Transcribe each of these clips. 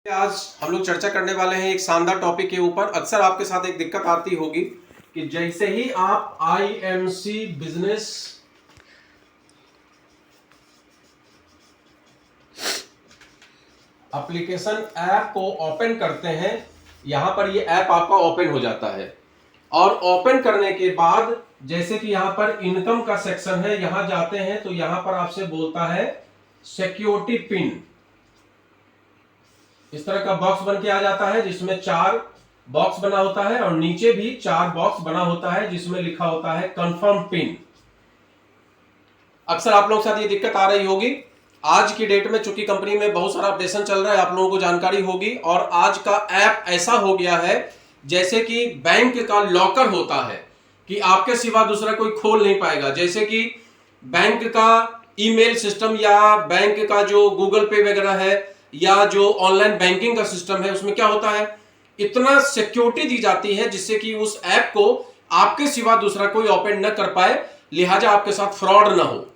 आज हम लोग चर्चा करने वाले हैं एक शानदार टॉपिक के ऊपर। अक्सर आपके साथ एक दिक्कत आती होगी कि जैसे ही आप आईएमसी बिजनेस एप्लीकेशन ऐप को ओपन करते हैं, यहां पर ये ऐप आपका ओपन हो जाता है और ओपन करने के बाद जैसे कि यहां पर इनकम का सेक्शन है, यहां जाते हैं तो यहां पर आपसे बोलता है सिक्योरिटी पिन। इस तरह का बॉक्स बन के आ जाता है जिसमें 4 बॉक्स बना होता है और नीचे भी 4 बॉक्स बना होता है जिसमें लिखा होता है कंफर्म पिन। अक्सर आप लोगों के साथ ये दिक्कत आ रही होगी। आज की डेट में चूंकि कंपनी में बहुत सारा अपडेशन चल रहा है, आप लोगों को जानकारी होगी। और आज का ऐप ऐसा हो गया है जैसे कि बैंक का लॉकर होता है कि आपके सिवा दूसरा कोई खोल नहीं पाएगा। जैसे कि बैंक का ईमेल सिस्टम या बैंक का जो गूगल पे वगैरह है या जो ऑनलाइन बैंकिंग का सिस्टम है, उसमें क्या होता है, इतना सिक्योरिटी दी जाती है जिससे कि उस ऐप को आपके सिवा दूसरा कोई ओपन न कर पाए, लिहाजा आपके साथ फ्रॉड ना हो।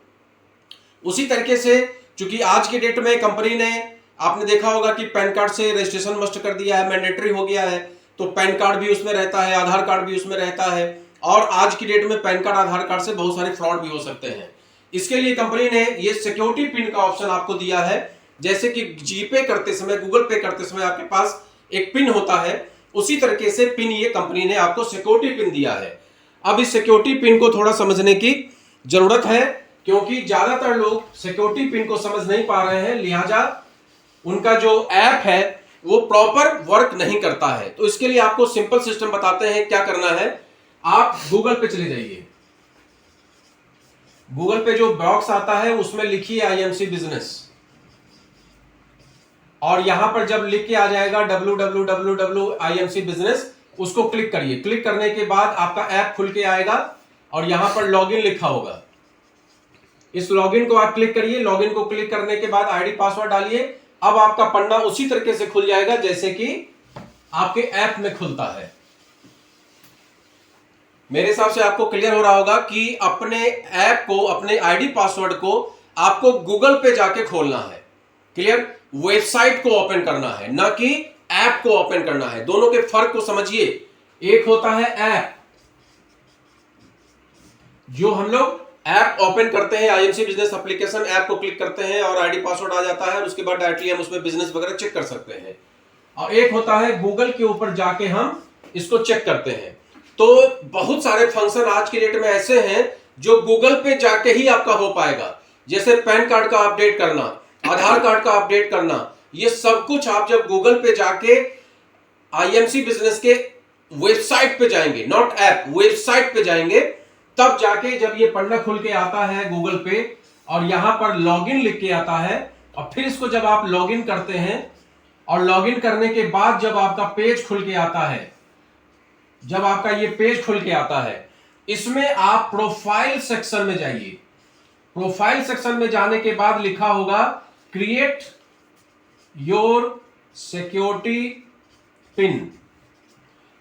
उसी तरीके से चूंकि आज की डेट में कंपनी ने, आपने देखा होगा कि पैन कार्ड से रजिस्ट्रेशन मस्ट कर दिया है, मैंडेटरी हो गया है, तो पैन कार्ड भी उसमें रहता है, आधार कार्ड भी उसमें रहता है। और आज की डेट में पैन कार्ड आधार कार्ड से बहुत सारे फ्रॉड भी हो सकते हैं। इसके लिए कंपनी ने ये सिक्योरिटी पिन का ऑप्शन आपको दिया है। जैसे कि जीपे करते समय, गूगल पे करते समय आपके पास एक पिन होता है, उसी तरीके से पिन ये कंपनी ने आपको सिक्योरिटी पिन दिया है। अब इस सिक्योरिटी पिन को थोड़ा समझने की जरूरत है क्योंकि ज्यादातर लोग सिक्योरिटी पिन को समझ नहीं पा रहे हैं, लिहाजा उनका जो ऐप है वो प्रॉपर वर्क नहीं करता है। तो इसके लिए आपको सिंपल सिस्टम बताते हैं क्या करना है। आप गूगल पे चले जाइए, गूगल पे जो बॉक्स आता है उसमें लिखिए आईएमसी बिजनेस, और यहां पर जब लिख के आ जाएगा www.imc business, उसको क्लिक करिए। क्लिक करने के बाद आपका ऐप खुल के आएगा और यहां पर लॉगिन लिखा होगा। इस लॉगिन को आप क्लिक करिए। लॉगिन को क्लिक करने के बाद आईडी पासवर्ड डालिए। अब आपका पन्ना उसी तरीके से खुल जाएगा जैसे कि आपके ऐप में खुलता है। मेरे हिसाब से आपको क्लियर हो रहा होगा कि अपने ऐप को, अपने आईडी पासवर्ड को आपको गूगल पे जाके खोलना है। क्लियर? वेबसाइट को ओपन करना है, ना कि ऐप को ओपन करना है। दोनों के फर्क को समझिए। एक होता है ऐप, जो हम लोग ऐप ओपन करते हैं, आईएमसी बिजनेस एप्लीकेशन ऐप को क्लिक करते हैं और आईडी पासवर्ड आ जाता है और उसके बाद डायरेक्टली हम उसमें बिजनेस वगैरह चेक कर सकते हैं। और एक होता है गूगल के ऊपर जाके हम इसको चेक करते हैं। तो बहुत सारे फंक्शन आज की डेट में ऐसे हैं जो गूगल पे जाके ही आपका हो पाएगा, जैसे पैन कार्ड का अपडेट करना, आधार कार्ड का अपडेट करना। ये सब कुछ आप जब गूगल पे जाके आईएमसी बिजनेस के वेबसाइट पे जाएंगे, नॉट ऐप, वेबसाइट पे जाएंगे, तब जाके जब ये पन्ना खुल के आता है गूगल पे और यहां पर लॉगिन लिख के आता है, और फिर इसको जब आप लॉगिन करते हैं और लॉगिन करने के बाद जब आपका पेज खुल के आता है, जब आपका ये पेज खुल के आता है, इसमें आप प्रोफाइल सेक्शन में जाइए। प्रोफाइल सेक्शन में जाने के बाद लिखा होगा क्रिएट योर सिक्योरिटी पिन।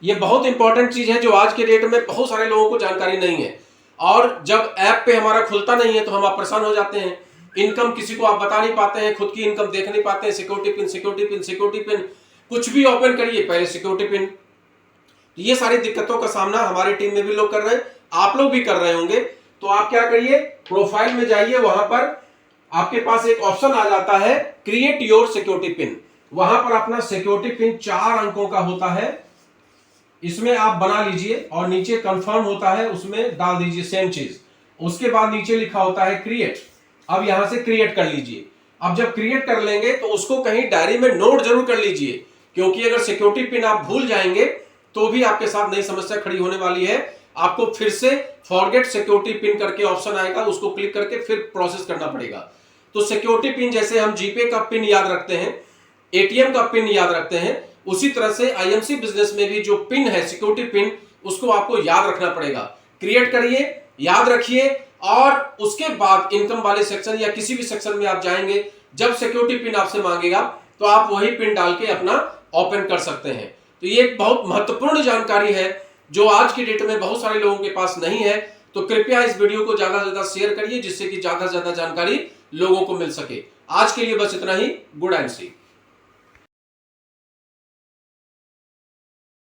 यह बहुत इंपॉर्टेंट चीज है जो आज के डेट में बहुत सारे लोगों को जानकारी नहीं है। और जब ऐप पे हमारा खुलता नहीं है तो हम आप परेशान हो जाते हैं। इनकम किसी को आप बता नहीं पाते हैं, खुद की इनकम देख नहीं पाते हैं। Security pin, security pin, security pin, कुछ भी ओपन करिए पहले सिक्योरिटी पिन। ये सारी दिक्कतों का सामना हमारी टीम में भी लोग कर रहे हैं, आप लोग भी कर रहे होंगे। तो आप क्या करिए, प्रोफाइल में जाइए, वहां पर आपके पास एक ऑप्शन आ जाता है क्रिएट योर सिक्योरिटी पिन। वहां पर अपना सिक्योरिटी पिन 4 अंकों का होता है, इसमें आप बना लीजिए और नीचे कंफर्म होता है, उसमें डाल दीजिए सेम चीज। उसके बाद नीचे लिखा होता है क्रिएट। अब यहां से क्रिएट कर लीजिए। अब जब क्रिएट कर लेंगे तो उसको कहीं डायरी में नोट जरूर कर लीजिए, क्योंकि अगर सिक्योरिटी पिन आप भूल जाएंगे तो भी आपके साथ नई समस्या खड़ी होने वाली है। आपको फिर से फॉरगेट सिक्योरिटी पिन करके ऑप्शन आएगा, उसको क्लिक करके फिर प्रोसेस करना पड़ेगा। तो सिक्योरिटी पिन जैसे हम जीपे का पिन याद रखते हैं, एटीएम का पिन याद रखते हैं, उसी तरह से आईएमसी बिजनेस में भी जो पिन है सिक्योरिटी पिन, उसको आपको याद रखना पड़ेगा। क्रिएट करिए, याद रखिए, और उसके बाद इनकम वाले सेक्शन या किसी भी सेक्शन में आप जाएंगे, जब सिक्योरिटी पिन आपसे मांगेगा तो आप वही पिन डाल के अपना ओपन कर सकते हैं। तो ये एक बहुत महत्वपूर्ण जानकारी है जो आज की डेट में बहुत सारे लोगों के पास नहीं है। तो कृपया इस वीडियो को ज्यादा से ज्यादा शेयर करिए जिससे कि ज्यादा से ज्यादा जानकारी लोगों को मिल सके। आज के लिए बस इतना ही। Good and C.